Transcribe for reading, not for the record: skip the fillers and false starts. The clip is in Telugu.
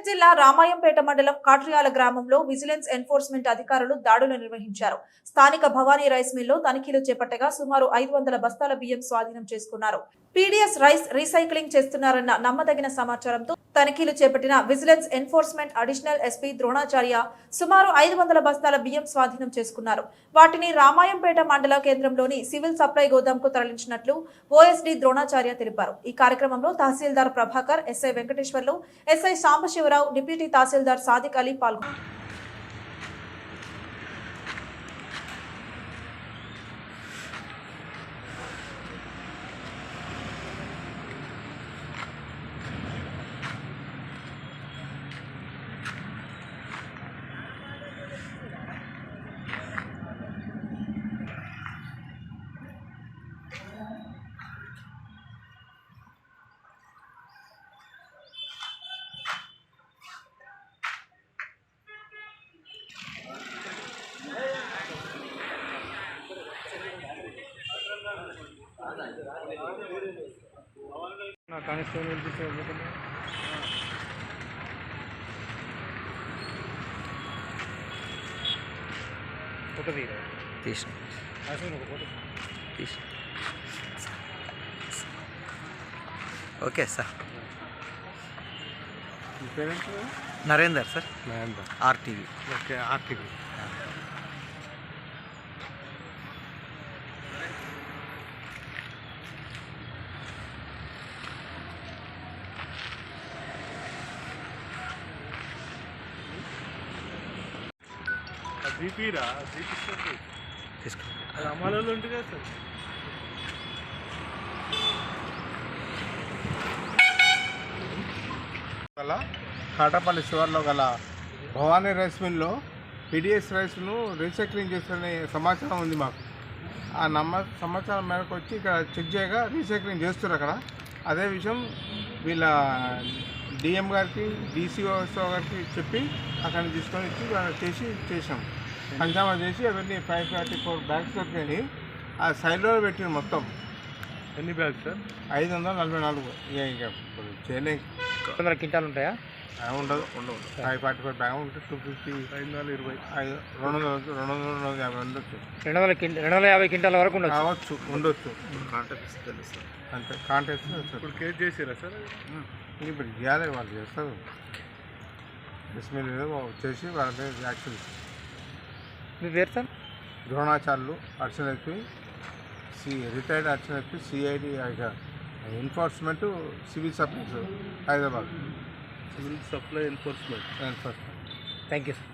మెదక్ జిల్లా రామాయంపేట మండలం కాట్రియాల గ్రామంలో విజిలెన్స్ ఎన్ఫోర్స్మెంట్ అధికారులు దాడులు నిర్వహించారు. స్థానిక భవానీ రైస్ మిల్లో తనిఖీలు చేపట్టగా సుమారు 500 బస్తాల బియ్యం స్వాధీనం చేసుకున్నారు. పీడీఎస్ రైస్ రీసైక్లింగ్ చేస్తున్నారన్న నమ్మదగిన సమాచారంతో తనిఖీలు చేపట్టిన vigilance enforcement additional SP Dronacharya సుమారు 500 బస్తాల బియ్యం స్వాధీనం చేసుకున్నారు. వాటిని రామాయంపేట మండల కేంద్రంలోని సివిల్ సప్లై గోదాంకు తరలించినట్లు ఓఎస్డీ ద్రోణాచార్య తెలిపారు. ఈ కార్యక్రమంలో tahsildar Prabhakar, SI Venkateswarlu, SI Sambasivarao, deputy tahsildar Sadiq Ali పాల్గొన్నారు. Okay sir. Narender sir, RTV. Okay, RTV. జీపీరా తీసుకో. అది అమలలో ఉంటుంది కదా సార్. గల కాటపల్లి శివార్లో గల భవానీ రైస్ మిల్లో పీడిఎస్ రైస్ను రీసైక్లింగ్ చేస్తున్న సమాచారం ఉంది మాకు. ఆ సమాచారం మేరకు వచ్చి ఇక్కడ చెక్ చేయగా రీసైక్లింగ్ చేస్తున్నారు అక్కడ. అదే విషయం వీళ్ళ డిఎం గారికి, డీసీఓ గారికి చెప్పి అక్కడిని తీసుకొని వచ్చి చేసాం. పంచామా చేసి అవన్నీ 544 బ్యాగ్స్ దొరికాయి. ఆ సైడ్లో పెట్టిన మొత్తం ఎన్ని బ్యాగ్స్ సార్? 544. ఇక ఇప్పుడు చేయలేక 100 క్వింటాలు ఉంటాయా? ఉండదు. 544 బ్యాగ్ ఉంటే 250, 520, 250 ఉండొచ్చు. 250 క్వింటాల వరకు ఉండొచ్చు. అంతే కాంటాక్ట్. ఇప్పుడు కేసు చేసారా సార్? ఇప్పుడు చేయాలి, వాళ్ళు చేస్తారు. ఎస్ఎల్ చేసి వాళ్ళ మీద యాక్షన్. మీ పేరు sir? Dronacharyulu, additional SP, retired additional SP, CID enforcement, civil supplies Hyderabad. Civil supply enforcement. Thank you sir.